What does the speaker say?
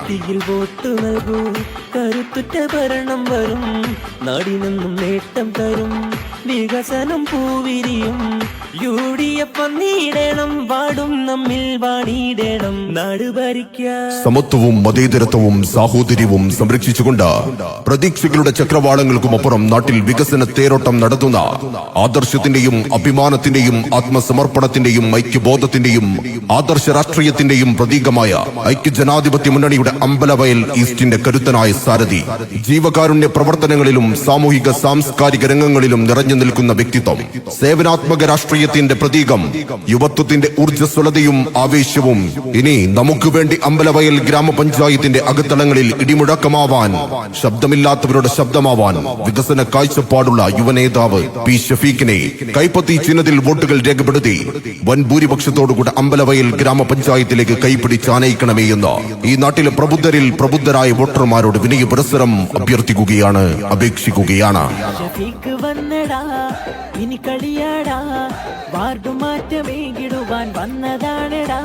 ശക്തിയിൽ വോട്ടു നൽകൂ, കരുത്തുറ്റ ഭരണം വരും, നാടിനെന്നും നേട്ടം തരും, വികസനം പൂവിരിയും. UDF വന്നിടണം, വാടും നമ്മിൽ വാണിടണം, നാട് ഭരിക്കാൻ. സമത്വവും മതേതരത്വവും സാഹോദര്യവും സംരക്ഷിച്ചുകൊണ്ട് പ്രതീക്ഷകളുടെ ചക്രവാളങ്ങൾക്കുമപ്പുറം നാട്ടിൽ വികസന തേരോട്ടം നടത്തുന്ന ആദർശത്തിന്റെയും അഭിമാനത്തിന്റെയും ആത്മസമർപ്പണത്തിന്റെയും ഐക്യബോധത്തിന്റെയും ആദർശ രാഷ്ട്രീയത്തിന്റെയും പ്രതീകമായ ഐക്യജനാധിപത്യ മുന്നണിയുടെ അമ്പലവയൽ ഈസ്റ്റിന്റെ കരുത്തനായ സാരഥി, ജീവകാരുണ്യ പ്രവർത്തനങ്ങളിലും സാമൂഹിക സാംസ്കാരിക രംഗങ്ങളിലും നിറഞ്ഞു നിൽക്കുന്ന വ്യക്തിത്വം, സേവനാത്മക രാഷ്ട്രീയത്തിന്റെ പ്രതീകം, യുവത്വത്തിന്റെ ഊർജ്ജസ്വലതയും ആവേശവും. ഇനി നമുക്ക് വേണ്ടി അമ്പലവയൽ ഗ്രാമപഞ്ചായത്തിന്റെ അകത്തളങ്ങളിൽ ഇടിമുഴക്കമാവാൻ, ശബ്ദമില്ലാത്തവരുടെ ശബ്ദമാവാൻ വികസന കാഴ്ചപ്പാടുള്ള യുവനേതാവ് P. ഷഫീഖിനെ കൈപ്പത്തി ചിഹ്നത്തിൽ വോട്ടുകൾ രേഖപ്പെടുത്തി വൻ ഭൂരിപക്ഷത്തോടുകൂടെ അമ്പലവയൽ ഗ്രാമപഞ്ചായത്തിലേക്ക് കൈപ്പിടിച്ചാനയിക്കണമേ എന്ന് ഈ നാട്ടിലെ പ്രബുദ്ധരിൽ പ്രബുദ്ധരായ വോട്ടർമാരോട് വിനയ പുരസ്സരം അഭ്യർത്ഥിക്കുകയാണ്, അപേക്ഷിക്കുകയാണ്. ഷഫീഖ് വന്നടാ, ഇനി കളിയാടാ, വാർഡു മാറ്റമേകിടുവാൻ വന്നതാണെടാ.